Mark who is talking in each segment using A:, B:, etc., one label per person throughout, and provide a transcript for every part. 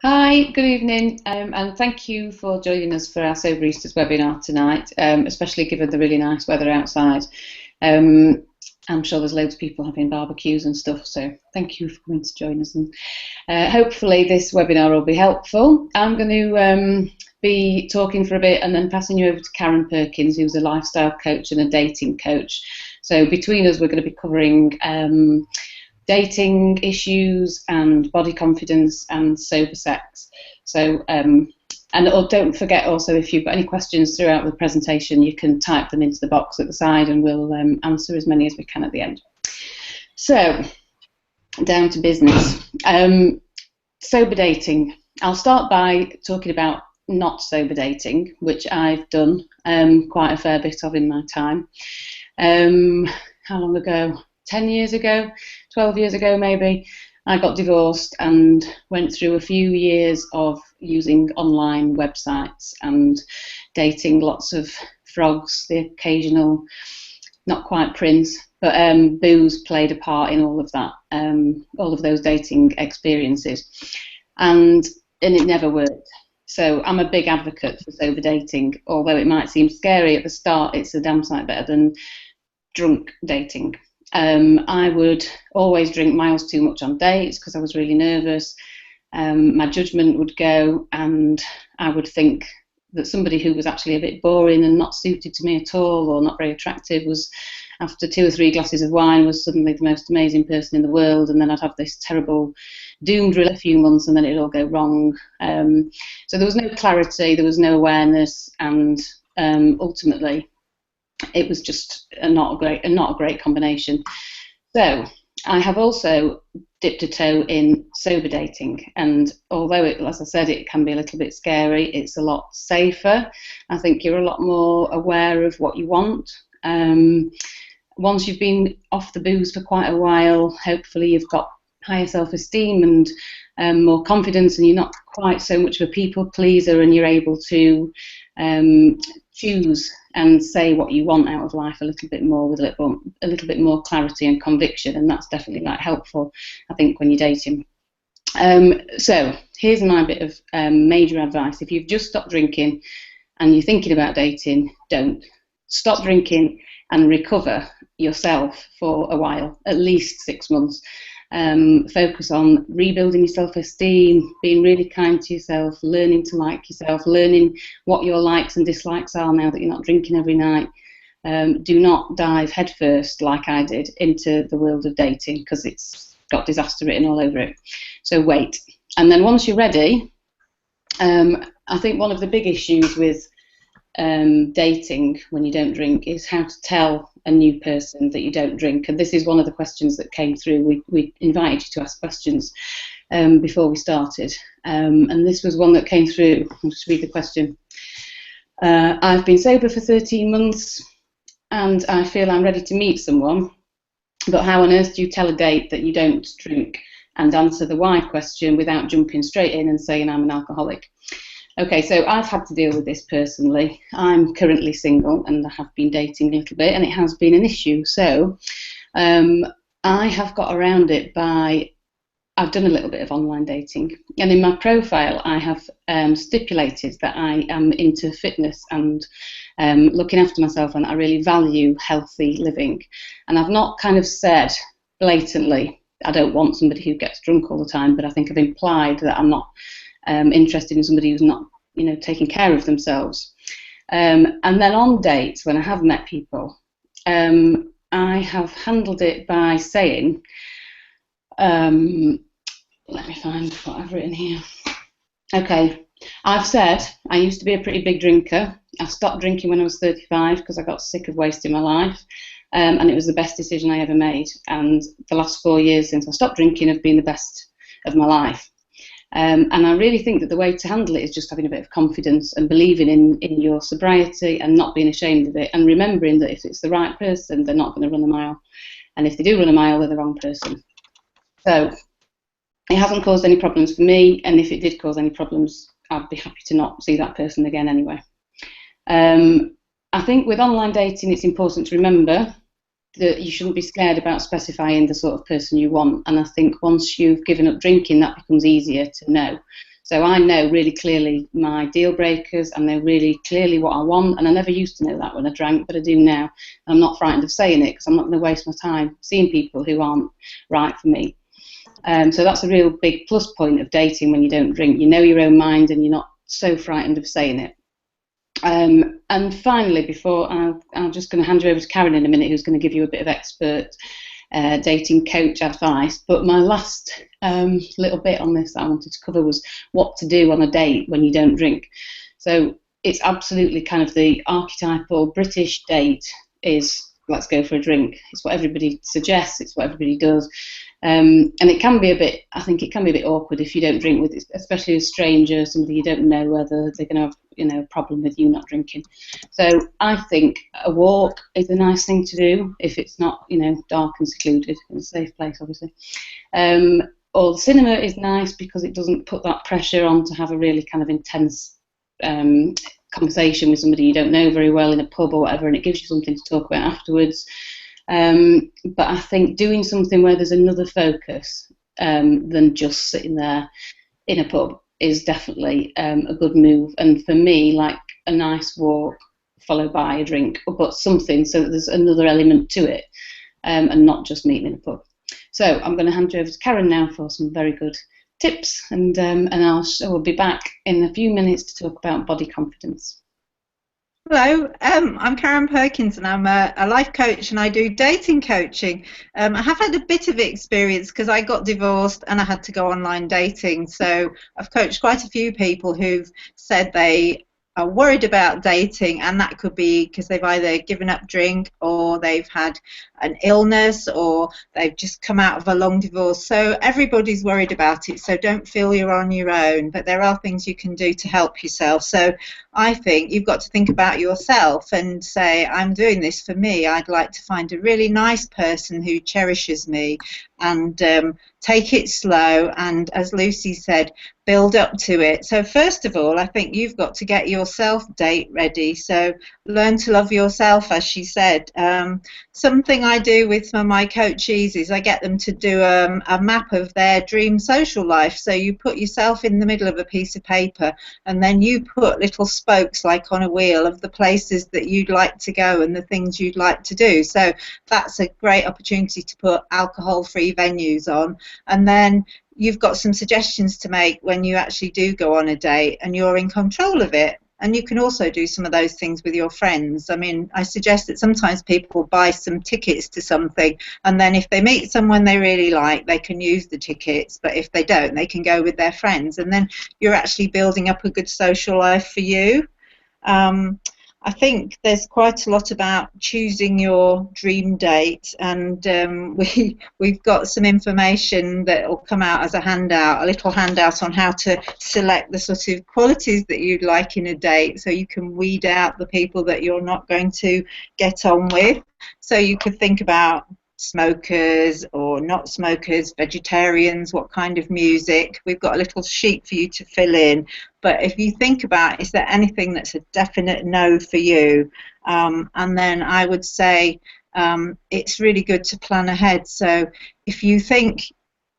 A: Hi, good evening, and thank you for joining us for our Soberistas webinar tonight, especially given the really nice weather outside. I'm sure there's loads of people having barbecues and stuff, so thank you for coming to join us. And hopefully this webinar will be helpful. I'm going to be talking for a bit and then passing you over to Karen Perkins, who's a lifestyle coach and a dating coach. So between us, we're going to be covering dating issues and body confidence and sober sex. So, don't forget also, if you've got any questions throughout the presentation, you can type them into the box at the side and we'll answer as many as we can at the end. So, down to business. Sober dating. I'll start by talking about not sober dating, which I've done quite a fair bit of in my time. How long ago? 10 years ago, 12 years ago maybe, I got divorced and went through a few years of using online websites and dating lots of frogs, the occasional, not quite prince, but booze played a part in all of that, all of those dating experiences. And it never worked. So I'm a big advocate for sober dating, although it might seem scary at the start, it's a damn sight better than drunk dating. I would always drink miles too much on dates because I was really nervous. My judgment would go and I would think that somebody who was actually a bit boring and not suited to me at all or not very attractive was, after 2 or 3 glasses of wine, was suddenly the most amazing person in the world, and then I'd have this terrible doomed a few months and then it'd all go wrong. So there was no clarity, there was no awareness, and ultimately it was just not a great combination. So I have also dipped a toe in sober dating, and although as I said, it can be a little bit scary, it's a lot safer. I think you're a lot more aware of what you want. Once you've been off the booze for quite a while, hopefully you've got higher self-esteem and more confidence, and you're not quite so much of a people pleaser, and you're able to choose and say what you want out of life a little bit more with a little bit more clarity and conviction, and that's definitely helpful, I think, when you're dating. So here's my bit of major advice. If you've just stopped drinking and you're thinking about dating, don't. Stop drinking and recover yourself for a while, at least 6 months. Focus on rebuilding your self-esteem, being really kind to yourself, learning to like yourself, learning what your likes and dislikes are now that you're not drinking every night. Do not dive headfirst, like I did, into the world of dating, because it's got disaster written all over it. So wait. And then once you're ready, I think one of the big issues with dating when you don't drink is how to tell a new person that you don't drink, and this is one of the questions that came through. We invited you to ask questions before we started, and this was one that came through. I'll just read the question. I've been sober for 13 months and I feel I'm ready to meet someone, but how on earth do you tell a date that you don't drink and answer the why question without jumping straight in and saying I'm an alcoholic? Okay, so I've had to deal with this personally. I'm currently single and I have been dating a little bit, and it has been an issue. So I have got around it by, I've done a little bit of online dating, and in my profile I have stipulated that I am into fitness and looking after myself, and I really value healthy living. And I've not kind of said blatantly I don't want somebody who gets drunk all the time, but I think I've implied that I'm not interested in somebody who's not, taking care of themselves. And then on dates, when I have met people, I have handled it by saying, let me find what I've written here. Okay, I've said I used to be a pretty big drinker. I stopped drinking when I was 35 because I got sick of wasting my life, and it was the best decision I ever made. And the last 4 years since I stopped drinking have been the best of my life. And I really think that the way to handle it is just having a bit of confidence and believing in your sobriety and not being ashamed of it, and remembering that if it's the right person, they're not going to run a mile. And if they do run a mile, they're the wrong person. So it hasn't caused any problems for me, and if it did cause any problems, I'd be happy to not see that person again anyway. I think with online dating, it's important to remember that you shouldn't be scared about specifying the sort of person you want, and I think once you've given up drinking, that becomes easier to know. So I know really clearly my deal breakers, I know really clearly what I want, and I never used to know that when I drank, but I do now. And I'm not frightened of saying it because I'm not going to waste my time seeing people who aren't right for me. So that's a real big plus point of dating when you don't drink. You know your own mind and you're not so frightened of saying it. And finally, before I'm just going to hand you over to Karen in a minute, who's going to give you a bit of expert dating coach advice. But my last little bit on this that I wanted to cover was what to do on a date when you don't drink. So it's absolutely kind of the archetypal British date is let's go for a drink. It's what everybody suggests. It's what everybody does. And it can be a bit, I think it can be a bit awkward if you don't drink with, especially a stranger, somebody you don't know whether they're going to have, a problem with you not drinking. So I think a walk is a nice thing to do if it's not, dark and secluded in a safe place, obviously. Or the cinema is nice because it doesn't put that pressure on to have a really kind of intense conversation with somebody you don't know very well in a pub or whatever, and it gives you something to talk about afterwards. But I think doing something where there's another focus than just sitting there in a pub is definitely a good move. And for me, like a nice walk followed by a drink, but something so that there's another element to it, and not just meeting in a pub. So I'm going to hand you over to Karen now for some very good tips, and we'll be back in a few minutes to talk about body confidence.
B: Hello, I'm Karen Perkins and I'm a life coach and I do dating coaching. I have had a bit of experience because I got divorced and I had to go online dating. So I've coached quite a few people who've said they are worried about dating, and that could be because they've either given up drink or they've had an illness or they've just come out of a long divorce. So everybody's worried about it, so don't feel you're on your own, but there are things you can do to help yourself. So I think you've got to think about yourself and say, I'm doing this for me. I'd like to find a really nice person who cherishes me, and take it slow, and as Lucy said, build up to it. So first of all, I think you've got to get yourself date ready. So learn to love yourself, as she said. Something I do with some of my coachees is I get them to do a map of their dream social life. So you put yourself in the middle of a piece of paper, and then you put little spokes like on a wheel of the places that you'd like to go and the things you'd like to do. So that's a great opportunity to put alcohol-free venues on, and then you've got some suggestions to make when you actually do go on a date and you're in control of it. And you can also do some of those things with your friends. I mean, I suggest that sometimes people buy some tickets to something, and then if they meet someone they really like, they can use the tickets, but if they don't, they can go with their friends, and then you're actually building up a good social life for you. I think there's quite a lot about choosing your dream date, and we've got some information that will come out as a little handout on how to select the sort of qualities that you'd like in a date, so you can weed out the people that you're not going to get on with. So you could think about smokers or not smokers, vegetarians, what kind of music. We've got a little sheet for you to fill in, but if you think about, is there anything that's a definite no for you? And then I would say it's really good to plan ahead. So if you think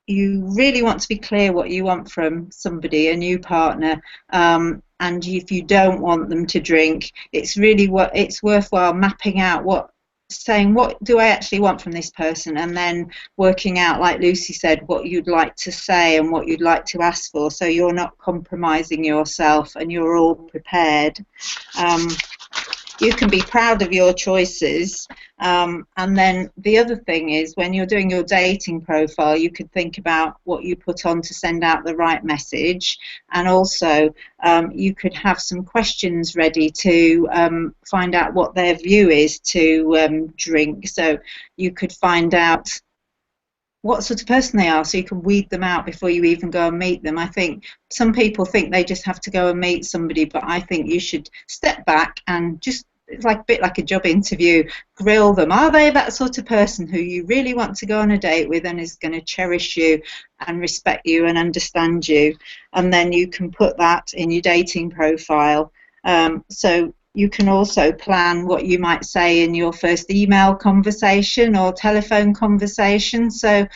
B: you really want to be clear what you want from somebody, a new partner, and if you don't want them to drink, it's really it's worthwhile mapping out saying what do I actually want from this person, and then working out, like Lucy said, what you'd like to say and what you'd like to ask for, so you're not compromising yourself and you're all prepared. You can be proud of your choices, and then the other thing is when you're doing your dating profile, you could think about what you put on to send out the right message, and also you could have some questions ready to find out what their view is to drink. So you could find out what sort of person they are, so you can weed them out before you even go and meet them. I think some people think they just have to go and meet somebody, but I think you should step back and just, it's like a bit like a job interview, grill them. Are they that sort of person who you really want to go on a date with and is going to cherish you and respect you and understand you? And then you can put that in your dating profile. So you can also plan what you might say in your first email conversation or telephone conversation. So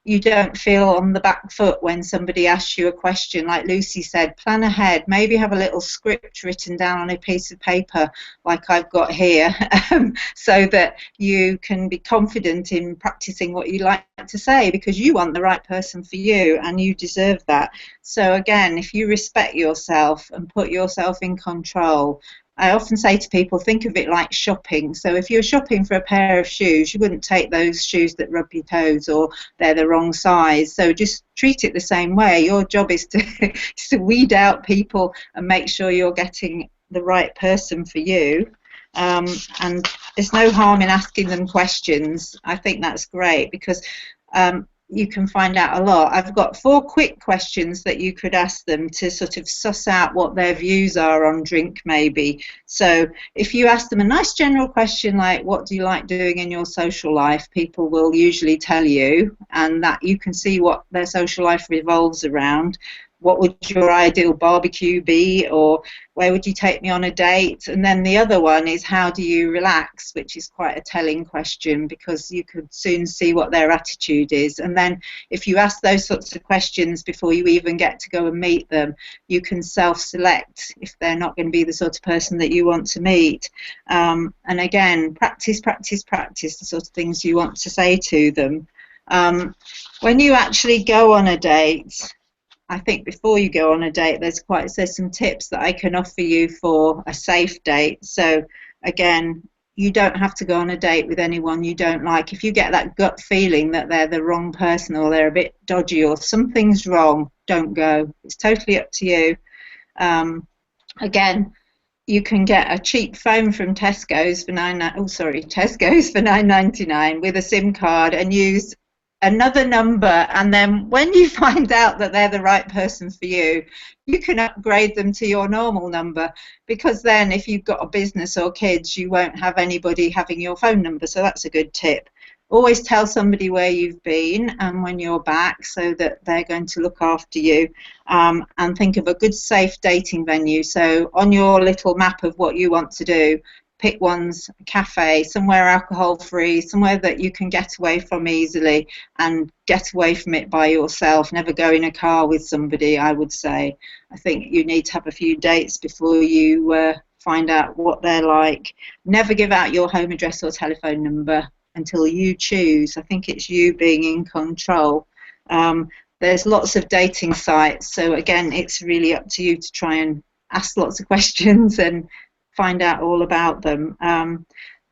B: you don't feel on the back foot when somebody asks you a question. Like Lucy said, plan ahead, maybe have a little script written down on a piece of paper like I've got here, so that you can be confident in practicing what you like to say, because you want the right person for you and you deserve that. So again, if you respect yourself and put yourself in control, I often say to people, think of it like shopping. So if you're shopping for a pair of shoes, you wouldn't take those shoes that rub your toes or they're the wrong size. So just treat it the same way. Your job is to, is to weed out people and make sure you're getting the right person for you. And there's no harm in asking them questions. I think that's great, because you can find out a lot. I've got 4 quick questions that you could ask them to sort of suss out what their views are on drink, maybe. So if you ask them a nice general question like, what do you like doing in your social life, people will usually tell you, and that you can see what their social life revolves around. What would your ideal barbecue be, or where would you take me on a date? And then the other one is, how do you relax, which is quite a telling question, because you could soon see what their attitude is. And then if you ask those sorts of questions before you even get to go and meet them, you can self-select if they're not going to be the sort of person that you want to meet. And again, practice, practice, practice the sort of things you want to say to them. When you actually go on a date, I think before you go on a date, there's some tips that I can offer you for a safe date. So again, you don't have to go on a date with anyone you don't like. If you get that gut feeling that they're the wrong person, or they're a bit dodgy, or something's wrong, don't go. It's totally up to you. Again, you can get a cheap phone from Tesco's for $9.99 with a SIM card and use another number, and then when you find out that they're the right person for you, you can upgrade them to your normal number, because then if you've got a business or kids, you won't have anybody having your phone number. So that's a good tip. Always tell somebody where you've been and when you're back, so that they're going to look after you. And think of a good safe dating venue. So on your little map of what you want to do, pick one's a cafe, somewhere alcohol free, somewhere that you can get away from easily, and get away from it by yourself. Never go in a car with somebody, I would say. I think you need to have a few dates before you find out what they're like. Never give out your home address or telephone number until you choose. I think it's you being in control. There's lots of dating sites, so again, it's really up to you to try and ask lots of questions and find out all about them.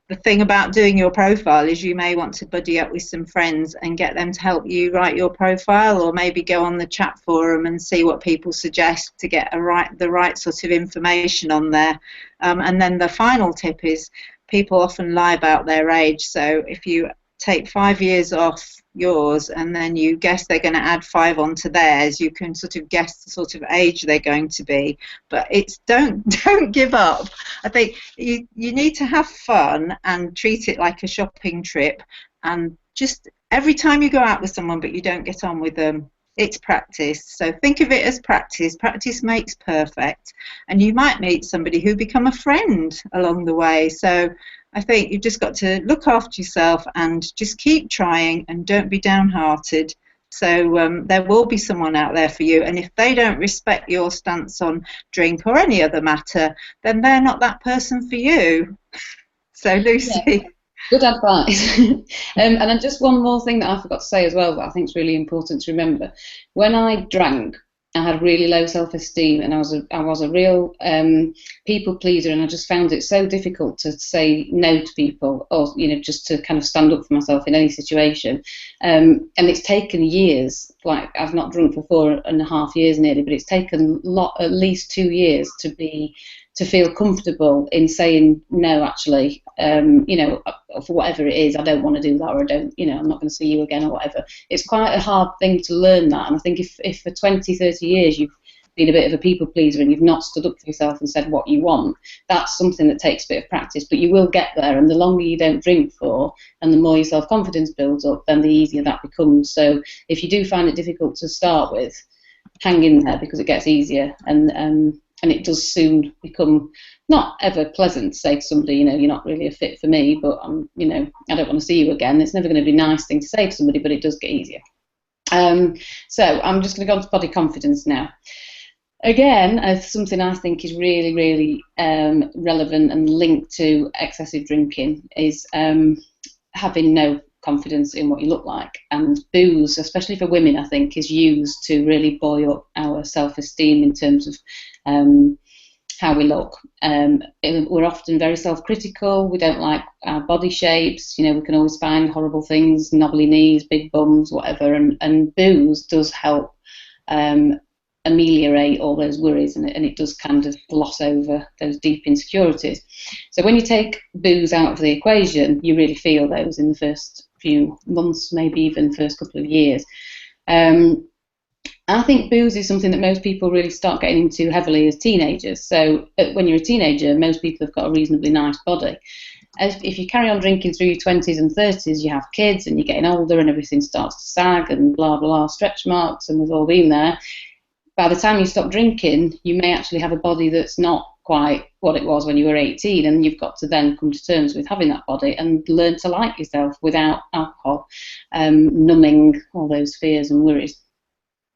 B: The thing about doing your profile is you may want to buddy up with some friends and get them to help you write your profile, or maybe go on the chat forum and see what people suggest to get the right sort of information on there. And then the final tip is, people often lie about their age. So if you take 5 years off yours and then you guess they're going to add 5 onto theirs, you can sort of guess the sort of age they're going to be. But it's don't give up. I think you need to have fun and treat it like a shopping trip, and just every time you go out with someone but you don't get on with them, it's practice. So think of it as practice. Practice makes perfect, and you might meet somebody who become a friend along the way. So I think you've just got to look after yourself and just keep trying, and don't be downhearted. So there will be someone out there for you, and if they don't respect your stance on drink or any other matter, then they're not that person for you. So Lucy.
A: Yeah. Good advice. And then just one more thing that I forgot to say as well, that I think is really important to remember. When I drank, I had really low self-esteem, and I was a real people pleaser, and I just found it so difficult to say no to people, or just to kind of stand up for myself in any situation. And it's taken years. Like, I've not drunk for 4.5 years nearly, but it's taken at least 2 years to feel comfortable in saying no, actually, for whatever it is. I don't want to do that, or I don't, I'm not going to see you again, or whatever. It's quite a hard thing to learn that, and I think if for 20, 30 years you've been a bit of a people pleaser and you've not stood up for yourself and said what you want, that's something that takes a bit of practice, but you will get there, and the longer you don't drink for, and the more your self-confidence builds up, then the easier that becomes. So if you do find it difficult to start with, hang in there, because it gets easier, and it does soon become not ever pleasant to say to somebody, you're not really a fit for me, but I don't want to see you again. It's never going to be a nice thing to say to somebody, but it does get easier. So I'm just going to go on to body confidence now. Again, something I think is really, really relevant and linked to excessive drinking is having no confidence in what you look like. And booze, especially for women, I think, is used to really buoy up our self-esteem in terms of how we look. We're often very self-critical. We don't like our body shapes. We can always find horrible things, knobbly knees, big bums, whatever. And booze does help ameliorate all those worries, and it does kind of gloss over those deep insecurities. So when you take booze out of the equation, you really feel those in the first few months, maybe even first couple of years. I think booze is something that most people really start getting into heavily as teenagers. So when you're a teenager, most people have got a reasonably nice body. If you carry on drinking through your 20s and 30s, you have kids and you're getting older and everything starts to sag and blah, blah, stretch marks, and we've all been there. By the time you stop drinking, you may actually have a body that's not quite what it was when you were 18, and you've got to then come to terms with having that body and learn to like yourself without alcohol, numbing all those fears and worries.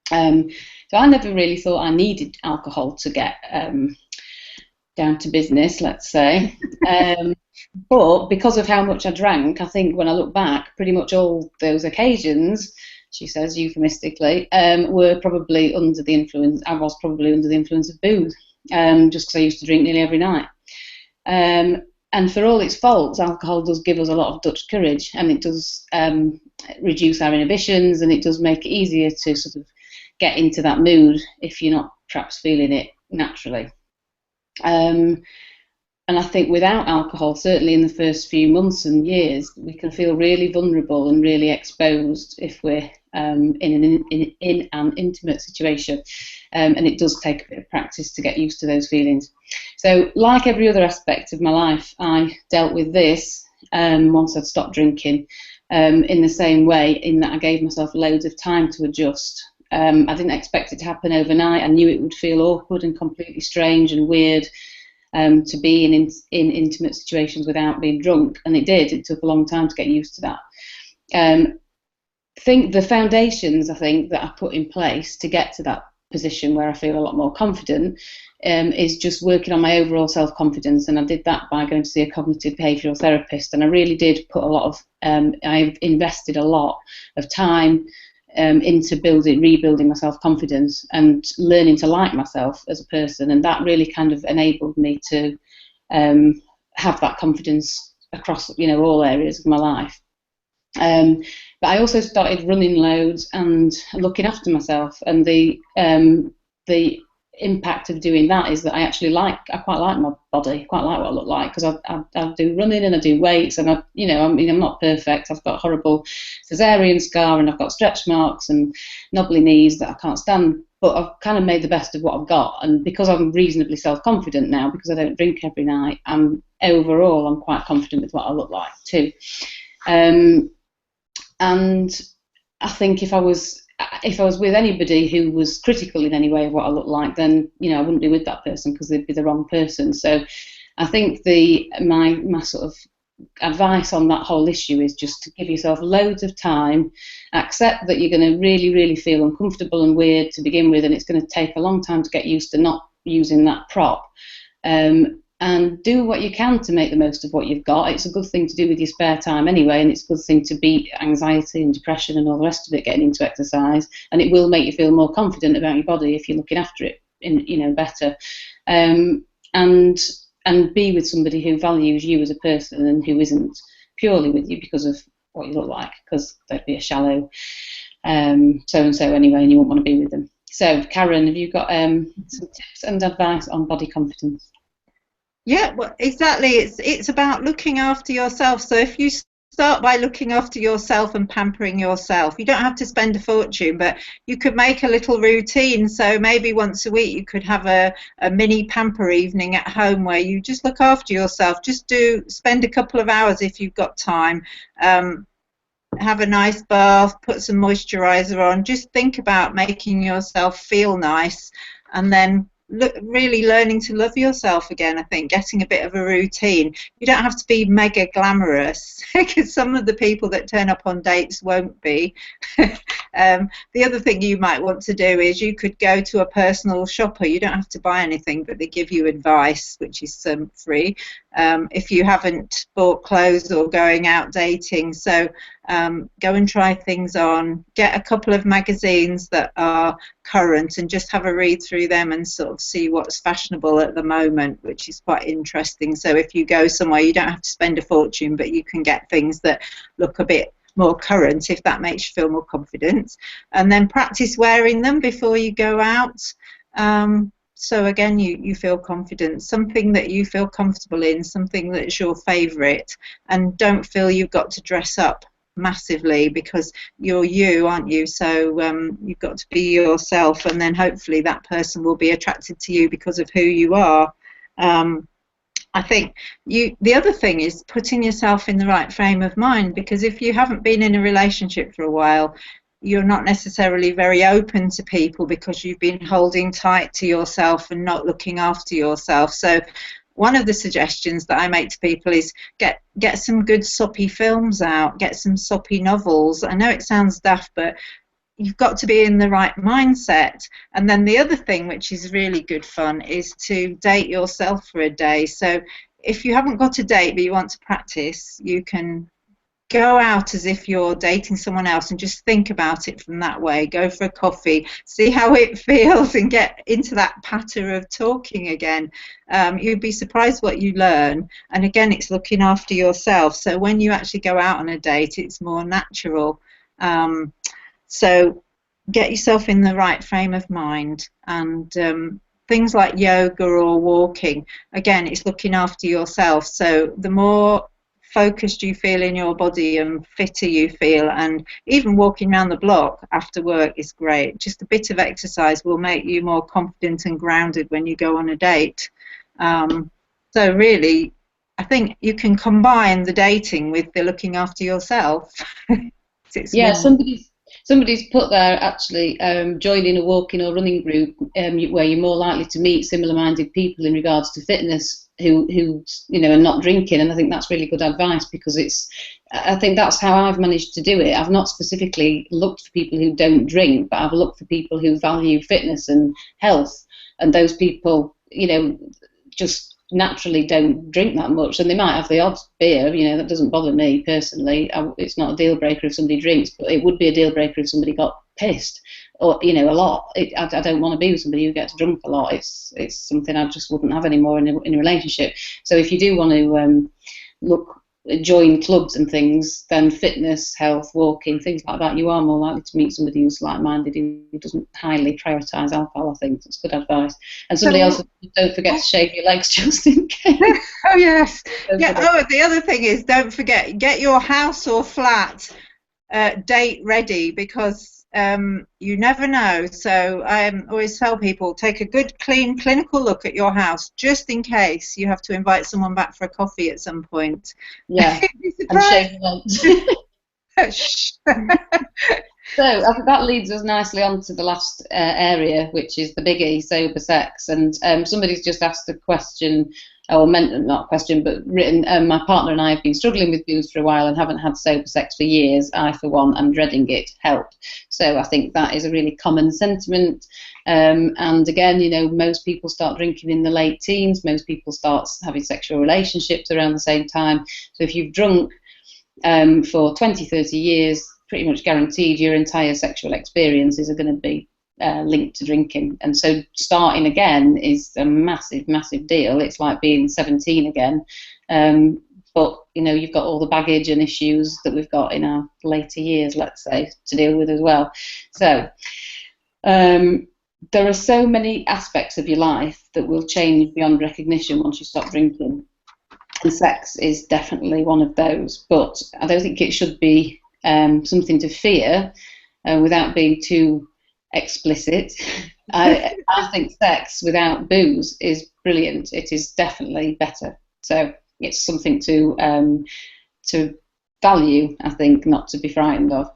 A: So I never really thought I needed alcohol to get down to business, let's say. But because of how much I drank, I think when I look back, pretty much all those occasions, she says euphemistically, were probably under the influence. I was probably under the influence of booze, just because I used to drink nearly every night. And for all its faults, alcohol does give us a lot of Dutch courage, and it does reduce our inhibitions, and it does make it easier to sort of get into that mood if you're not perhaps feeling it naturally. And I think without alcohol, certainly in the first few months and years, we can feel really vulnerable and really exposed if we're in an intimate situation. And it does take a bit of practice to get used to those feelings. So like every other aspect of my life, I dealt with this once I'd stopped drinking in the same way, in that I gave myself loads of time to adjust. I didn't expect it to happen overnight. I knew it would feel awkward and completely strange and weird to be in intimate situations without being drunk, and it did. It took a long time to get used to that. Think the foundations I think that I put in place to get to that position where I feel a lot more confident is just working on my overall self-confidence, and I did that by going to see a cognitive behavioural therapist, and I really did put a lot of I've invested a lot of time into rebuilding my self-confidence and learning to like myself as a person, and that really kind of enabled me to have that confidence across all areas of my life. But I also started running loads and looking after myself, and the impact of doing that is that I quite like my body, quite like what I look like, because I do running and I do weights, and I'm not perfect. I've got horrible cesarean scar, and I've got stretch marks and knobbly knees that I can't stand, but I've kind of made the best of what I've got, and because I'm reasonably self-confident now, because I don't drink every night, I'm quite confident with what I look like too. And I think if I was with anybody who was critical in any way of what I look like, then I wouldn't be with that person, because they'd be the wrong person. So I think my sort of advice on that whole issue is just to give yourself loads of time, accept that you're going to really, really feel uncomfortable and weird to begin with, and it's going to take a long time to get used to not using that prop. And do what you can to make the most of what you've got. It's a good thing to do with your spare time anyway, and it's a good thing to beat anxiety and depression and all the rest of it, getting into exercise, and it will make you feel more confident about your body if you're looking after it better. And be with somebody who values you as a person and who isn't purely with you because of what you look like, because they'd be a shallow so-and-so anyway, and you won't want to be with them. So Karen, have you got some tips and advice on body confidence?
B: Yeah, well, exactly. It's about looking after yourself. So if you start by looking after yourself and pampering yourself, you don't have to spend a fortune, but you could make a little routine. So maybe once a week you could have a mini pamper evening at home where you just look after yourself. Just spend a couple of hours if you've got time. Have a nice bath, put some moisturizer on. Just think about making yourself feel nice, and then really learning to love yourself again. I think getting a bit of a routine. You don't have to be mega glamorous because some of the people that turn up on dates won't be. The other thing you might want to do is you could go to a personal shopper. You don't have to buy anything, but they give you advice, which is free, if you haven't bought clothes or going out dating. So go and try things on. Get a couple of magazines that are current and just have a read through them and sort of see what's fashionable at the moment, which is quite interesting. So if you go somewhere, you don't have to spend a fortune, but you can get things that look a bit more current if that makes you feel more confident, and then practice wearing them before you go out, so again you feel confident, something that you feel comfortable in, something that's your favorite, and don't feel you've got to dress up massively because you're you, aren't you? So you've got to be yourself, and then hopefully that person will be attracted to you because of who you are. I think the other thing is putting yourself in the right frame of mind, because if you haven't been in a relationship for a while, you're not necessarily very open to people because you've been holding tight to yourself and not looking after yourself. So one of the suggestions that I make to people is get some good soppy films out, get some soppy novels. I know it sounds daft, but you've got to be in the right mindset. And then the other thing, which is really good fun, is to date yourself for a day. So if you haven't got a date but you want to practice, you can go out as if you're dating someone else and just think about it from that way. Go for a coffee, see how it feels, and get into that patter of talking again. You'd be surprised what you learn. And again, it's looking after yourself. So when you actually go out on a date, it's more natural. So get yourself in the right frame of mind, and things like yoga or walking, again, it's looking after yourself. So the more focused you feel in your body and fitter you feel, and even walking around the block after work is great. Just a bit of exercise will make you more confident and grounded when you go on a date. So really, I think you can combine the dating with the looking after yourself.
A: Yeah, somebody's put there actually, joining a walking or running group where you're more likely to meet similar-minded people in regards to fitness who are not drinking, and I think that's really good advice, because I think that's how I've managed to do it. I've not specifically looked for people who don't drink, but I've looked for people who value fitness and health, and those people just naturally don't drink that much, and they might have the odd beer, that doesn't bother me personally. It's not a deal breaker if somebody drinks, but it would be a deal breaker if somebody got pissed or a lot. I don't want to be with somebody who gets drunk a lot. It's something I just wouldn't have anymore in a relationship. So if you do want to join clubs and things, then fitness, health, walking, things like that, you are more likely to meet somebody who's like-minded, who doesn't highly prioritise alcohol. I think that's good advice. And somebody else, don't forget to shave your legs just in case.
B: Oh yes. Yeah. Oh, the other thing is, don't forget, get your house or flat date ready, because you never know. So I always tell people, take a good, clean, clinical look at your house, just in case you have to invite someone back for a coffee at some point.
A: Yeah, and shave your legs. So I think that leads us nicely on to the last area, which is the biggie, sober sex. And somebody's just asked a question, or not a question, but written, my partner and I have been struggling with booze for a while and haven't had sober sex for years. I, for one, am dreading it. Help. So I think that is a really common sentiment. And again, most people start drinking in the late teens. Most people start having sexual relationships around the same time. So if you've drunk for 20, 30 years, pretty much guaranteed your entire sexual experiences are going to be linked to drinking. And so starting again is a massive, massive deal. It's like being 17 again. But, you've got all the baggage and issues that we've got in our later years, let's say, to deal with as well. So there are so many aspects of your life that will change beyond recognition once you stop drinking. And sex is definitely one of those. But I don't think it should be something to fear without being too explicit. I think sex without booze is brilliant. It is definitely better. So it's something to value, I think, not to be frightened of.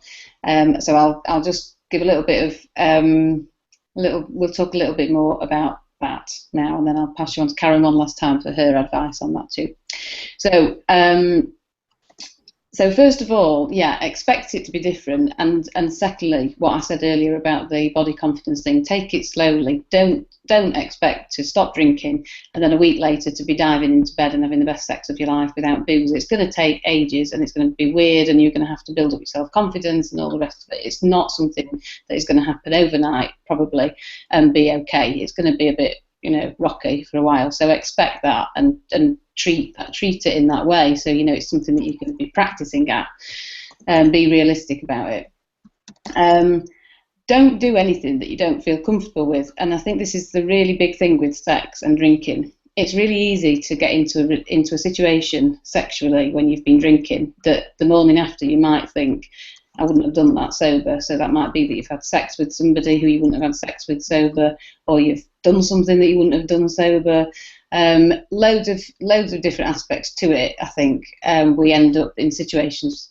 A: So I'll just give a little bit of we'll talk a little bit more about that now, and then I'll pass you on to Karen one last time for her advice on that too. So first of all, expect it to be different, and secondly, what I said earlier about the body confidence thing, take it slowly. Don't expect to stop drinking and then a week later to be diving into bed and having the best sex of your life without booze. It's going to take ages, and it's going to be weird, and you're going to have to build up your self-confidence and all the rest of it. It's not something that is going to happen overnight, probably, and be okay. It's going to be a bit, rocky for a while. So expect that, and treat it in that way. So it's something that you can be practicing at, and be realistic about it. Don't do anything that you don't feel comfortable with. And I think this is the really big thing with sex and drinking. It's really easy to get into a situation sexually when you've been drinking that the morning after you might think, I wouldn't have done that sober. So that might be that you've had sex with somebody who you wouldn't have had sex with sober, or you've done something that you wouldn't have done sober. Loads of different aspects to it. I think we end up in situations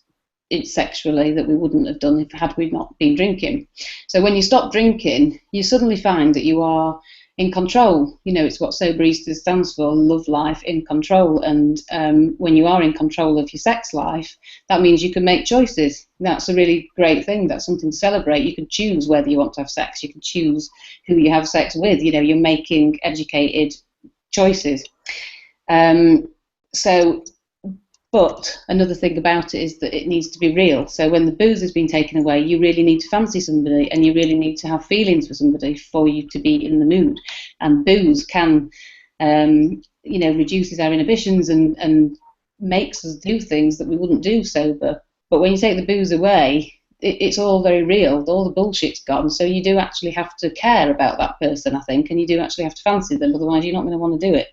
A: sexually that we wouldn't have done had we not been drinking. So when you stop drinking, you suddenly find that you are in control. It's what Soberistas stands for, love life in control. And when you are in control of your sex life, that means you can make choices. That's a really great thing. That's something to celebrate. You can choose whether you want to have sex. You can choose who you have sex with. You're making educated choices. But another thing about it is that it needs to be real. So when the booze has been taken away, you really need to fancy somebody, and you really need to have feelings for somebody for you to be in the mood. And booze can, reduces our inhibitions and makes us do things that we wouldn't do sober. But when you take the booze away, it's all very real. All the bullshit's gone. So you do actually have to care about that person, I think, and you do actually have to fancy them. Otherwise, you're not going to want to do it.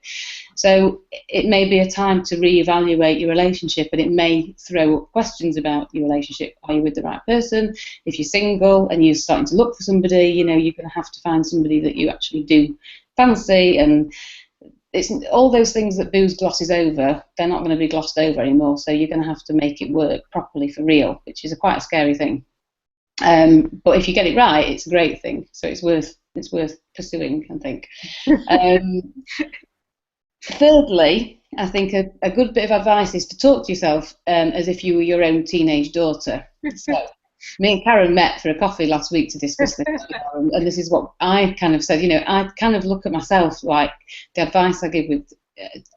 A: So it may be a time to reevaluate your relationship, and it may throw up questions about your relationship. Are you with the right person? If you're single and you're starting to look for somebody, you're going to have to find somebody that you actually do fancy. And it's all those things that booze glosses over, they're not going to be glossed over anymore. So you're going to have to make it work properly for real, which is quite a scary thing. But if you get it right, it's a great thing. So it's worth pursuing, I think. Thirdly, I think a good bit of advice is to talk to yourself as if you were your own teenage daughter. So me and Karen met for a coffee last week to discuss this, and this is what I kind of said. I kind of look at myself like the advice I give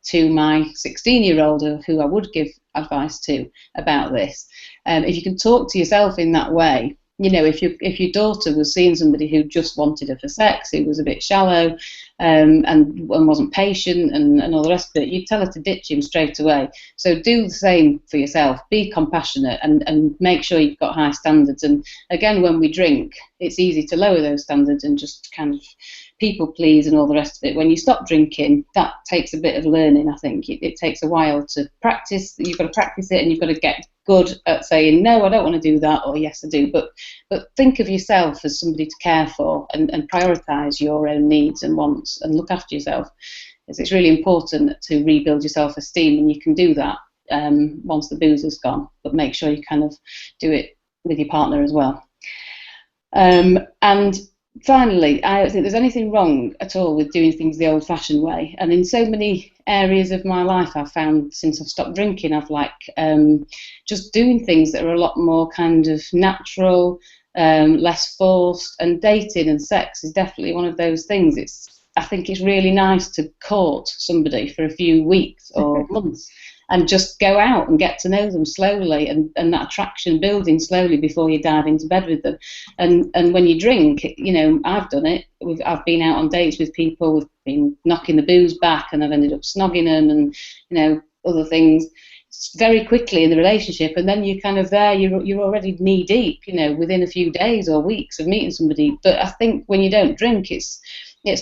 A: to my 16-year-old, who I would give advice to about this. If you can talk to yourself in that way, if your daughter was seeing somebody who just wanted her for sex, who was a bit shallow, and wasn't patient and all the rest of it, you'd tell her to ditch him straight away. So do the same for yourself. Be compassionate and make sure you've got high standards. And again, when we drink, it's easy to lower those standards and just kind of people please and all the rest of it. When you stop drinking, that takes a bit of learning, I think. It takes a while to practice. You've got to practice it, and you've got to get good at saying, no, I don't want to do that, or yes, I do. But think of yourself as somebody to care for, and prioritise your own needs and wants, and look after yourself. It's really important to rebuild your self-esteem, and you can do that once the booze is gone. But make sure you kind of do it with your partner as well. And finally, I don't think there's anything wrong at all with doing things the old-fashioned way. And in so many areas of my life, I've found since I've stopped drinking, I've just doing things that are a lot more kind of natural, less forced. And dating and sex is definitely one of those things. I think it's really nice to court somebody for a few weeks or months, and just go out and get to know them slowly, and that attraction building slowly before you dive into bed with them. And when you drink, I've done it. I've been out on dates with people, we've been knocking the booze back, and I've ended up snogging them and, other things very quickly in the relationship. And then you're kind of there, you're already knee deep, within a few days or weeks of meeting somebody. But I think when you don't drink, it's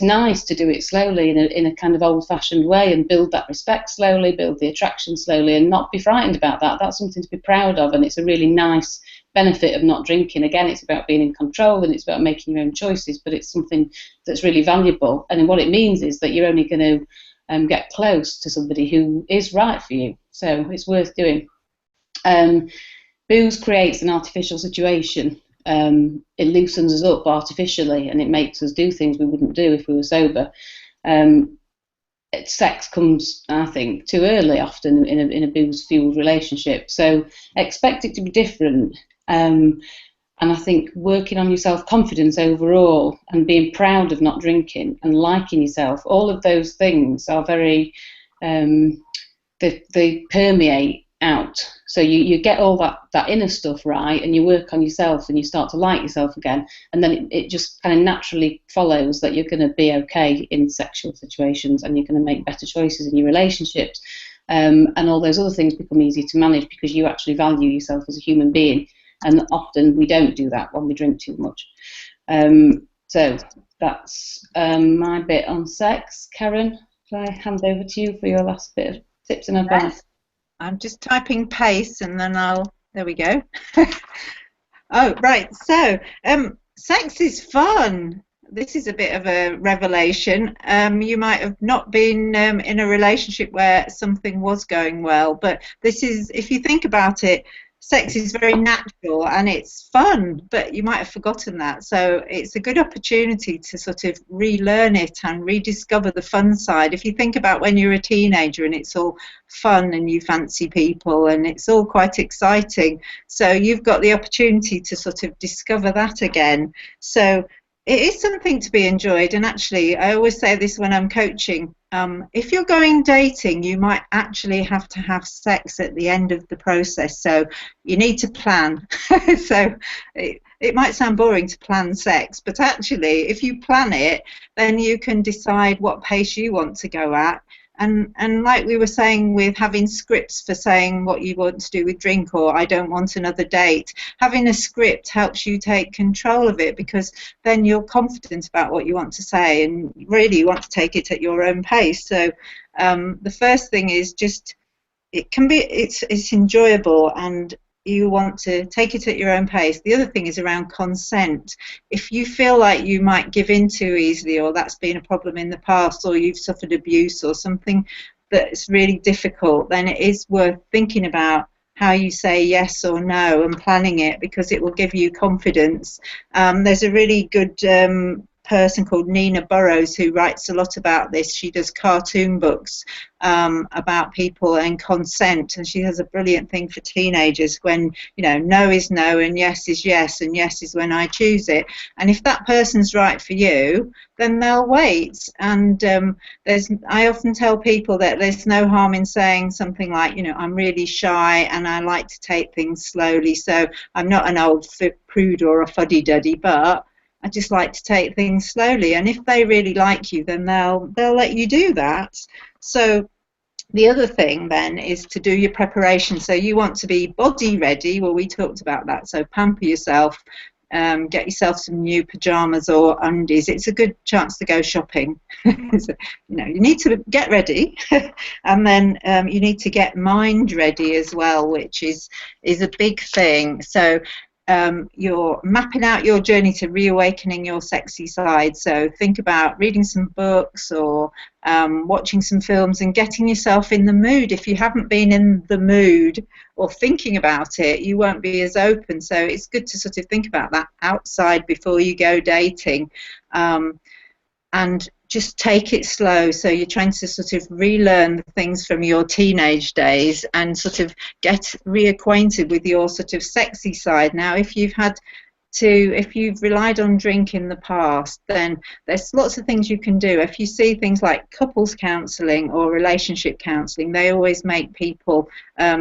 A: nice to do it slowly in a kind of old-fashioned way, and build that respect slowly, build the attraction slowly, and not be frightened about that. That's something to be proud of, and it's a really nice benefit of not drinking. Again, it's about being in control, and it's about making your own choices, but it's something that's really valuable. And what it means is that you're only going to get close to somebody who is right for you. So it's worth doing. Booze creates an artificial situation. It loosens us up artificially, and it makes us do things we wouldn't do if we were sober. sex comes, I think, too early often in a booze-fueled relationship. So expect it to be different. And I think working on your self-confidence overall and being proud of not drinking and liking yourself, all of those things are very, they permeate out. So you get all that inner stuff right, and you work on yourself and you start to like yourself again, and then it just kind of naturally follows that you're going to be okay in sexual situations, and you're going to make better choices in your relationships, and all those other things become easier to manage because you actually value yourself as a human being, and often we don't do that when we drink too much. So that's my bit on sex. Karen, shall I hand over to you for your last bit of tips and advice?
B: Yes. I'm just typing paste and then there we go. Oh, right. So, sex is fun. This is a bit of a revelation. You might have not been in a relationship where something was going well, but this is, if you think about it, sex is very natural and it's fun, but you might have forgotten that. So it's a good opportunity to sort of relearn it and rediscover the fun side. If you think about when you're a teenager and it's all fun and you fancy people and it's all quite exciting, so you've got the opportunity to sort of discover that again. So it is something to be enjoyed, and actually I always say this when I'm coaching, if you're going dating, you might actually have to have sex at the end of the process, so you need to plan. So it might sound boring to plan sex, but actually if you plan it, then you can decide what pace you want to go at. And like we were saying with having scripts for saying what you want to do with drink, or I don't want another date, having a script helps you take control of it, because then you're confident about what you want to say and really you want to take it at your own pace. So the first thing is just, it's enjoyable and you want to take it at your own pace. The other thing is around consent. If you feel like you might give in too easily, or that's been a problem in the past, or you've suffered abuse or something that's really difficult, then it is worth thinking about how you say yes or no and planning it, because it will give you confidence. There's a really good person called Nina Burrows who writes a lot about this. She does cartoon books about people and consent, and she has a brilliant thing for teenagers when, you know, no is no and yes is yes, and yes is when I choose it. And if that person's right for you, then they'll wait. And I often tell people that there's no harm in saying something like, you know, I'm really shy and I like to take things slowly, so I'm not an old prude or a fuddy-duddy, but I just like to take things slowly. And if they really like you, then they'll let you do that. So the other thing then is to do your preparation. So you want to be body ready. Well, we talked about that. So pamper yourself, get yourself some new pajamas or undies. It's a good chance to go shopping. So, you know, you need to get ready, and then you need to get mind ready as well, which is a big thing. So you're mapping out your journey to reawakening your sexy side. So think about reading some books or watching some films and getting yourself in the mood. If you haven't been in the mood or thinking about it, you won't be as open. So it's good to sort of think about that outside before you go dating. And just take it slow. So you're trying to sort of relearn the things from your teenage days and sort of get reacquainted with your sort of sexy side. Now, if you've relied on drink in the past, then there's lots of things you can do. If you see things like couples counselling or relationship counselling, they always make people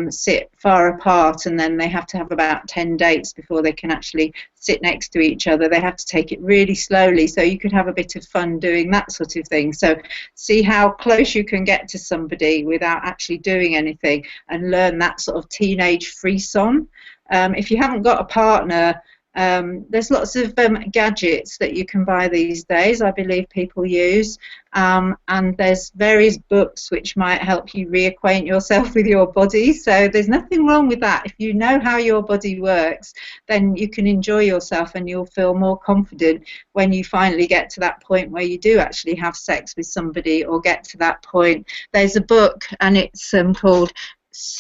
B: sit far apart, and then they have to have about 10 dates before they can actually sit next to each other. They have to take it really slowly, so you could have a bit of fun doing that sort of thing. So see how close you can get to somebody without actually doing anything, and learn that sort of teenage frisson. If you haven't got a partner, there's lots of gadgets that you can buy these days, I believe people use, and there's various books which might help you reacquaint yourself with your body. So there's nothing wrong with that. If you know how your body works, then you can enjoy yourself and you'll feel more confident when you finally get to that point where you do actually have sex with somebody, or get to that point. There's a book and it's called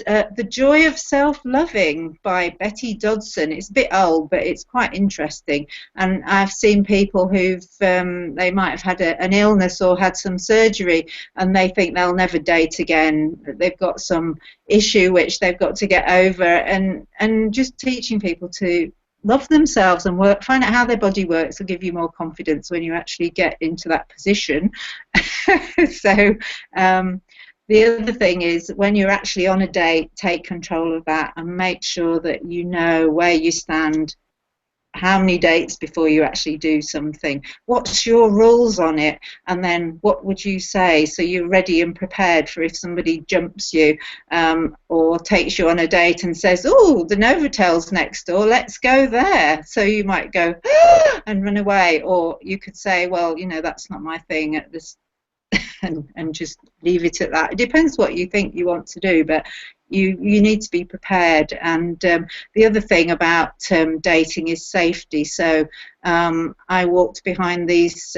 B: The Joy of Self-Loving by Betty Dodson. It's a bit old, but it's quite interesting. And I've seen people who've, they might have had an illness or had some surgery, and they think they'll never date again. They've got some issue which they've got to get over, and just teaching people to love themselves and find out how their body works will give you more confidence when you actually get into that position. So the other thing is, when you're actually on a date, take control of that and make sure that you know where you stand, how many dates before you actually do something, what's your rules on it, and then what would you say, so you're ready and prepared for if somebody jumps you or takes you on a date and says, oh, the Novatel's next door, let's go there. So you might go and run away, or you could say, well, you know, that's not my thing at this, and just leave it at that. It depends what you think you want to do, but you need to be prepared. And the other thing about dating is safety. So I walked behind these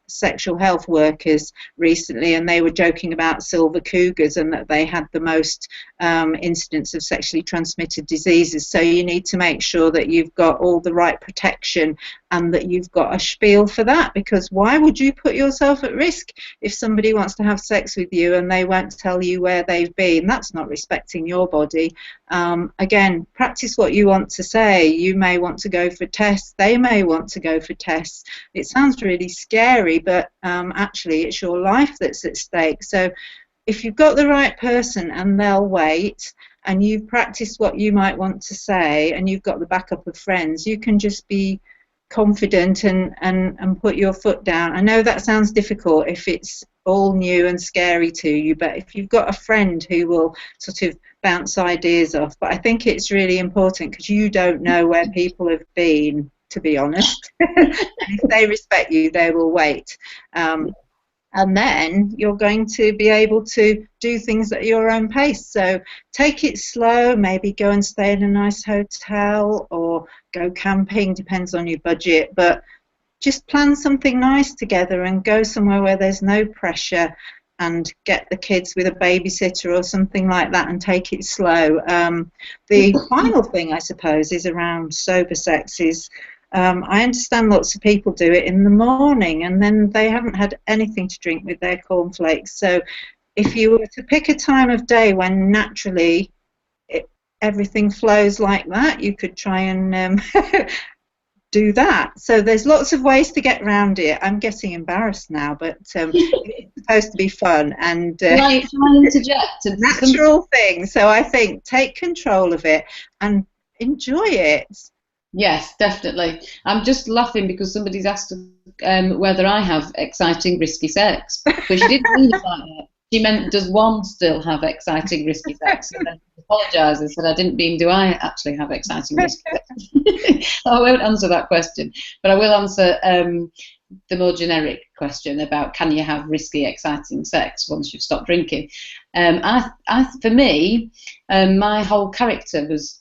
B: sexual health workers recently, and they were joking about silver cougars and that they had the most incidents of sexually transmitted diseases. So you need to make sure that you've got all the right protection and that you've got a spiel for that, because why would you put yourself at risk if somebody wants to have sex with you and they won't tell you where they've been? That's not respecting your body. Again, practice what you want to say. You may want to go for tests, they may want to go for tests. It sounds really scary, but actually it's your life that's at stake. So if you've got the right person and they'll wait, and you've practiced what you might want to say, and you've got the backup of friends, you can just be confident and put your foot down. I know that sounds difficult if it's all new and scary to you, but if you've got a friend who will sort of bounce ideas off. But I think it's really important, because you don't know where people have been, to be honest. And if they respect you, they will wait. And then you're going to be able to do things at your own pace. So take it slow, maybe go and stay in a nice hotel or go camping, depends on your budget, but just plan something nice together and go somewhere where there's no pressure, and get the kids with a babysitter or something like that and take it slow. The final thing, I suppose, is around sober sex. I understand lots of people do it in the morning and then they haven't had anything to drink with their cornflakes. So if you were to pick a time of day when naturally everything flows like that, you could try and do that. So there's lots of ways to get around it. I'm getting embarrassed now, but it's supposed to be fun and
A: interject?
B: A natural thing. So I think take control of it and enjoy it.
A: Yes, definitely. I'm just laughing because somebody's asked whether I have exciting, risky sex. But she didn't mean it like that. She meant, does one still have exciting, risky sex? And then she apologised and said, I didn't mean, do I actually have exciting, risky sex? I won't answer that question, but I will answer the more generic question about, can you have risky, exciting sex once you've stopped drinking? For me, my whole character was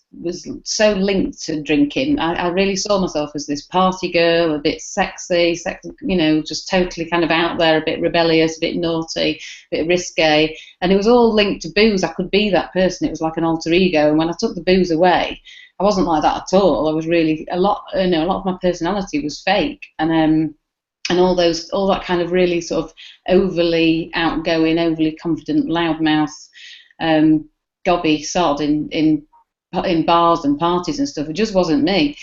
A: so linked to drinking. I really saw myself as this party girl, a bit sexy, just totally kind of out there, a bit rebellious, a bit naughty, a bit risque, and it was all linked to booze. I could be that person. It was like an alter ego, and when I took the booze away, I wasn't like that at all. I was really a lot of my personality was fake, and all that kind of really sort of overly outgoing, overly confident, loudmouth, gobby sod in bars and parties and stuff. It just wasn't me.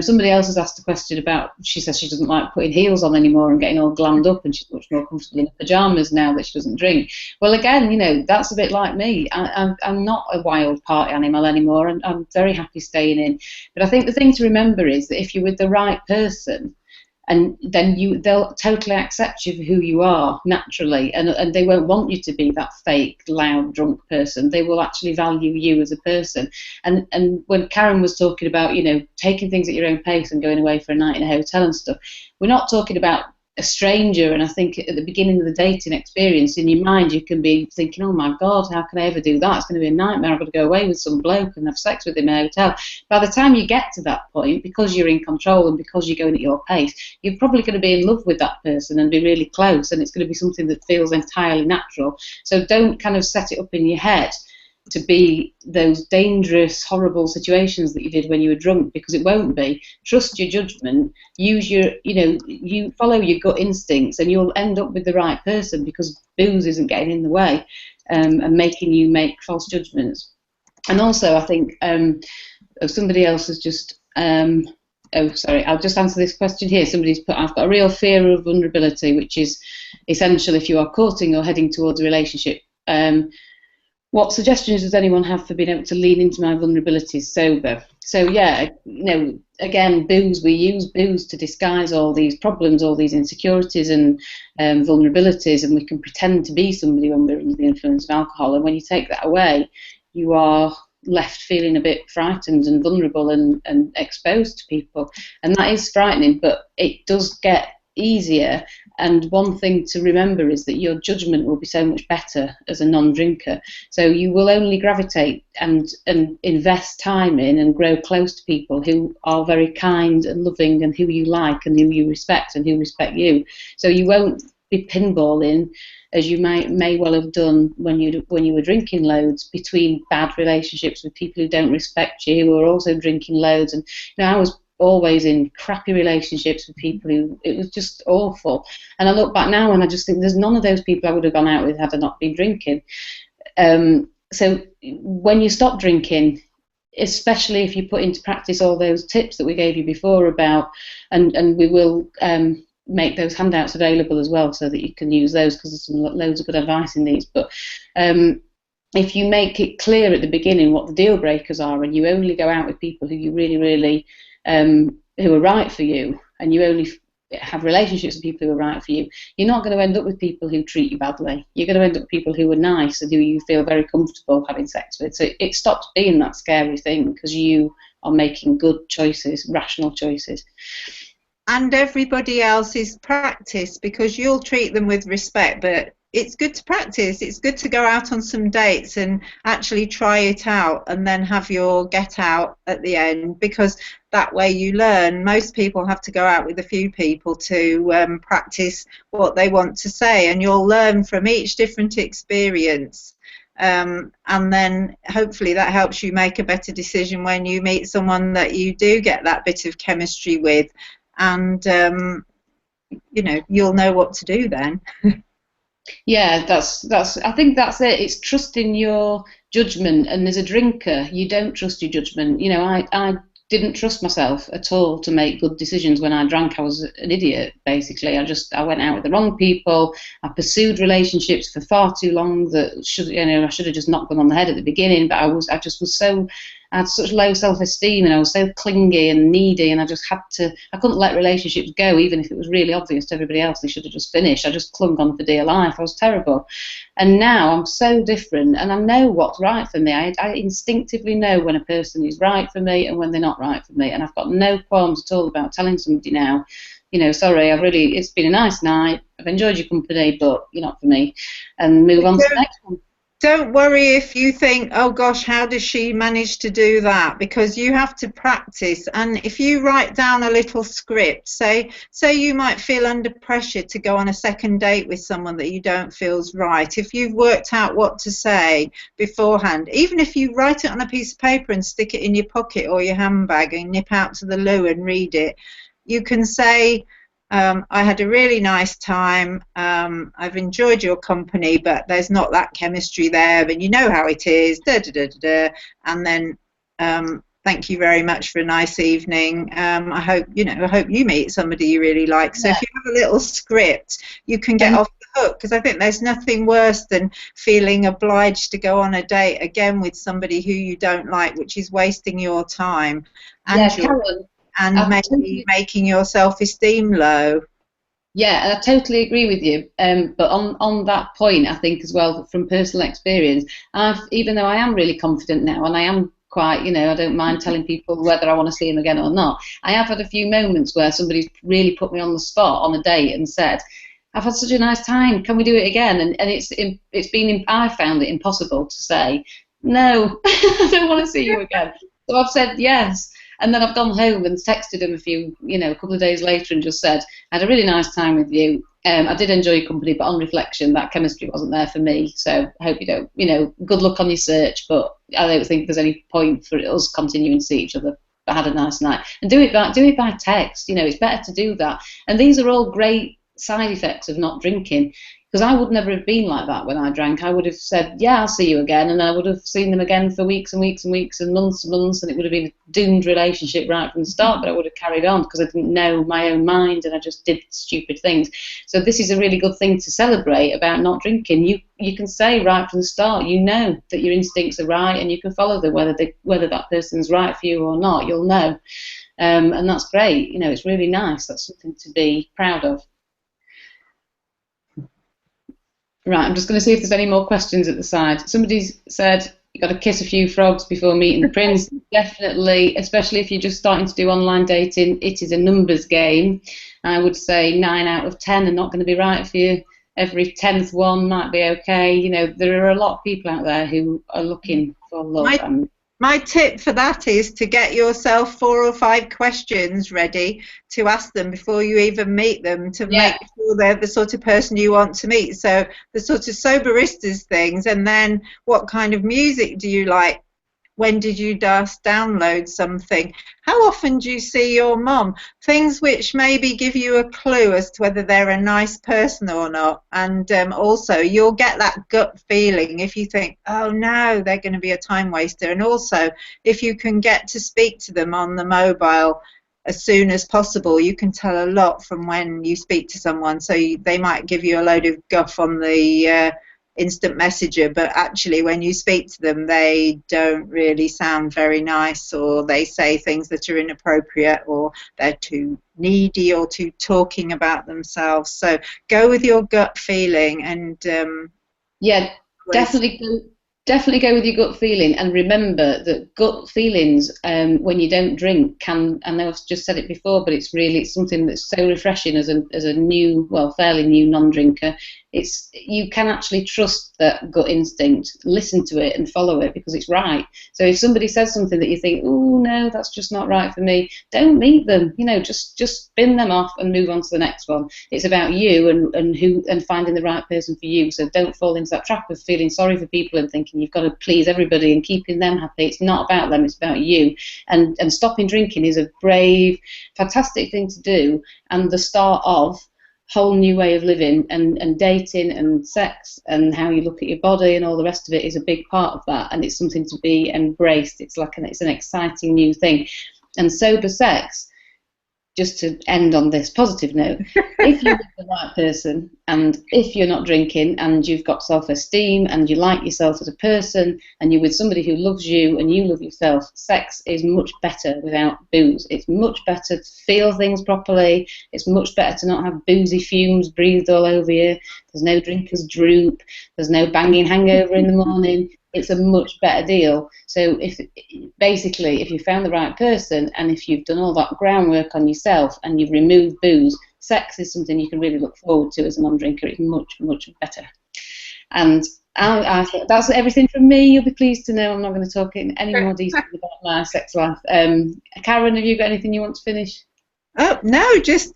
A: Somebody else has asked a question about, she says she doesn't like putting heels on anymore and getting all glammed up, and she's much more comfortable in pyjamas now that she doesn't drink. Well, again, that's a bit like me. I'm not a wild party animal anymore, and I'm very happy staying in. But I think the thing to remember is that if you're with the right person, and then they'll totally accept you for who you are naturally, and they won't want you to be that fake, loud, drunk person. They will actually value you as a person. And when Karen was talking about, taking things at your own pace and going away for a night in a hotel and stuff, we're not talking about a stranger. And I think at the beginning of the dating experience, in your mind, you can be thinking, oh my God, how can I ever do that? It's going to be a nightmare. I've got to go away with some bloke and have sex with him in a hotel. By the time you get to that point, because you're in control and because you're going at your pace, you're probably going to be in love with that person and be really close, and it's going to be something that feels entirely natural. So don't kind of set it up in your head to be those dangerous, horrible situations that you did when you were drunk, because it won't be. Trust your judgment. Use your, you follow your gut instincts, and you'll end up with the right person, because booze isn't getting in the way and making you make false judgments. And also, I think somebody else has just. Oh, sorry, I'll just answer this question here. Somebody's put, I've got a real fear of vulnerability, which is essential if you are courting or heading towards a relationship. What suggestions does anyone have for being able to lean into my vulnerabilities sober? So yeah, again, booze, we use booze to disguise all these problems, all these insecurities and vulnerabilities, and we can pretend to be somebody when we're under the influence of alcohol. And when you take that away, you are left feeling a bit frightened and vulnerable and exposed to people, and that is frightening, but it does get easier. And one thing to remember is that your judgment will be so much better as a non-drinker, so you will only gravitate and invest time in and grow close to people who are very kind and loving, and who you like and who you respect and who respect you. So you won't be pinballing as you may well have done when you were drinking loads, between bad relationships with people who don't respect you, who are also drinking loads. And I was always in crappy relationships with people who, it was just awful. And I look back now and I just think there's none of those people I would have gone out with had I not been drinking. So when you stop drinking, especially if you put into practice all those tips that we gave you before about, and we will make those handouts available as well, so that you can use those, because there's loads of good advice in these. But if you make it clear at the beginning what the deal breakers are, and you only go out with people who you really, really, who are right for you, and you only have relationships with people who are right for you, you're not going to end up with people who treat you badly. You're going to end up with people who are nice and who you feel very comfortable having sex with. So it stops being that scary thing, because you are making good choices, rational choices.
B: And everybody else's practice, because you'll treat them with respect, but it's good to practice. It's good to go out on some dates and actually try it out, and then have your get out at the end, because that way you learn. Most people have to go out with a few people to practice what they want to say, and you'll learn from each different experience. And then hopefully that helps you make a better decision when you meet someone that you do get that bit of chemistry with. And you'll know what to do then.
A: Yeah, that's I think that's it. It's trusting your judgment. And as a drinker, you don't trust your judgment. I didn't trust myself at all to make good decisions when I drank. I was an idiot, basically. I went out with the wrong people. I pursued relationships for far too long that I should have just knocked them on the head at the beginning. But I had such low self-esteem, and I was so clingy and needy, and I couldn't let relationships go, even if it was really obvious to everybody else they should have just finished. I just clung on for dear life. I was terrible. And now I'm so different, and I know what's right for me. I instinctively know when a person is right for me and when they're not right for me, and I've got no qualms at all about telling somebody now, sorry, it's been a nice night, I've enjoyed your company, but you're not for me, and move on to the next one.
B: Don't worry if you think, oh gosh, how does she manage to do that? Because you have to practice. And if you write down a little script, say you might feel under pressure to go on a second date with someone that you don't feel's right. If you've worked out what to say beforehand, even if you write it on a piece of paper and stick it in your pocket or your handbag and nip out to the loo and read it, you can say, I had a really nice time. I've enjoyed your company, but there's not that chemistry there, and you know how it is. Da, da, da, da, da. And then thank you very much for a nice evening. I hope you meet somebody you really like. So if you have a little script, you can get off the hook, because I think there's nothing worse than feeling obliged to go on a date again with somebody who you don't like, which is wasting your time and maybe making your self-esteem low.
A: Yeah, and I totally agree with you. But on that point, I think as well, from personal experience, even though I am really confident now, and I am quite, I don't mind telling people whether I want to see them again or not, I have had a few moments where somebody's really put me on the spot on a date and said, I've had such a nice time, can we do it again? And I found it impossible to say, no, I don't want to see you again. So I've said yes. And then I've gone home and texted him a couple of days later and just said, I had a really nice time with you. I did enjoy your company, but on reflection, that chemistry wasn't there for me. So I hope you don't, good luck on your search, but I don't think there's any point for us continuing to see each other. But had a nice night, and do it by text. It's better to do that. And these are all great side effects of not drinking, because I would never have been like that when I drank. I would have said, yeah, I'll see you again, and I would have seen them again for weeks and weeks and weeks and months, and it would have been a doomed relationship right from the start, but I would have carried on because I didn't know my own mind and I just did stupid things. So this is a really good thing to celebrate about not drinking. You can say right from the start, that your instincts are right, and you can follow them, whether that person's right for you or not, you'll know. And that's great. It's really nice. That's something to be proud of. Right, I'm just going to see if there's any more questions at the side. Somebody's said you've got to kiss a few frogs before meeting the prince. Definitely, especially if you're just starting to do online dating, it is a numbers game. I would say 9 out of 10 are not going to be right for you. Every 10th one might be okay. There are a lot of people out there who are looking for love.
B: My tip for that is to get yourself 4 or 5 questions ready to ask them before you even meet them, to make sure they're the sort of person you want to meet. So the sort of Soberistas things, and then what kind of music do you like? When did you just download something? How often do you see your mum? Things which maybe give you a clue as to whether they're a nice person or not. And also, you'll get that gut feeling if you think, oh no, they're going to be a time waster. And also, if you can get to speak to them on the mobile as soon as possible, you can tell a lot from when you speak to someone. So they might give you a load of guff on the instant messenger, but actually when you speak to them they don't really sound very nice, or they say things that are inappropriate, or they're too needy or too talking about themselves. So go with your gut feeling, and
A: definitely go with your gut feeling, and remember that gut feelings when you don't drink can, I know I've just said it before, but it's something that's so refreshing as a new, fairly new non-drinker. You can actually trust that gut instinct, listen to it and follow it because it's right. So if somebody says something that you think, oh no, that's just not right for me, don't meet them. Just spin them off and move on to the next one. It's about you and finding the right person for you. So don't fall into that trap of feeling sorry for people and thinking you've got to please everybody and keeping them happy. It's not about them, it's about you. And stopping drinking is a brave, fantastic thing to do, and the start of whole new way of living, and dating and sex and how you look at your body and all the rest of it is a big part of that, and it's something to be embraced. It's an exciting new thing. And sober sex, just to end on this positive note, if you're with the right person, and if you're not drinking, and you've got self-esteem, and you like yourself as a person, and you're with somebody who loves you and you love yourself, sex is much better without booze. It's much better to feel things properly. It's much better to not have boozy fumes breathed all over you. There's no drinker's droop. There's no banging hangover in the morning. It's a much better deal. So if you found the right person, and if you've done all that groundwork on yourself and you've removed booze, sex is something you can really look forward to as a non-drinker. It's much, much better. And I think that's everything from me. You'll be pleased to know I'm not going to talk in any more detail about my sex life. Karen, have you got anything you want to finish?
B: Oh, no, just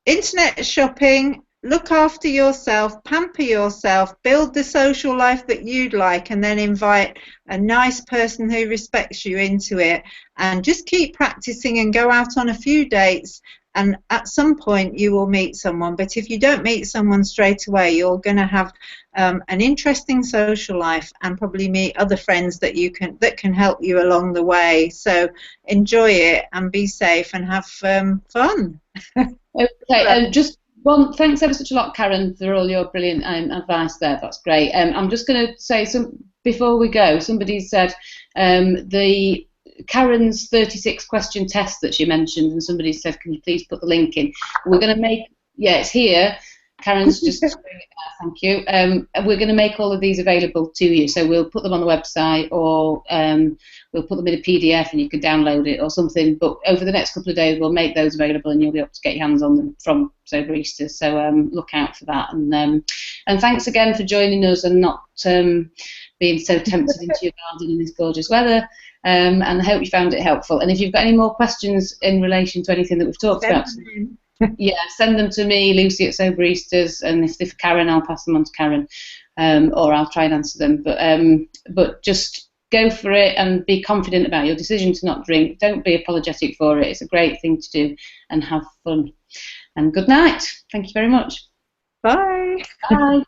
B: internet shopping. Look after yourself, pamper yourself, build the social life that you'd like, and then invite a nice person who respects you into it. And just keep practicing and go out on a few dates, and at some point you will meet someone. But if you don't meet someone straight away, you're going to have an interesting social life and probably meet other friends that can help you along the way. So enjoy it and be safe and have fun.
A: Okay, thanks ever such a lot, Karen, for all your brilliant advice there. That's great. I'm just going to say before we go. Somebody said the Karen's 36 question test that she mentioned, and somebody said, can you please put the link in? We're going to make, it's here. Karen's just doing it there, thank you. We're going to make all of these available to you, so we'll put them on the website, or we'll put them in a PDF and you can download it or something. But over the next couple of days, we'll make those available and you'll be able to get your hands on them from Soberistas. So look out for that. And thanks again for joining us and not being so tempted into your garden in this gorgeous weather. And I hope you found it helpful. And if you've got any more questions in relation to anything that we've talked about, Yeah, send them to me, Lucy at Soberistas, and if they're for Karen, I'll pass them on to Karen, or I'll try and answer them. But just go for it and be confident about your decision to not drink. Don't be apologetic for it. It's a great thing to do, and have fun. And good night. Thank you very much.
B: Bye.
A: Bye.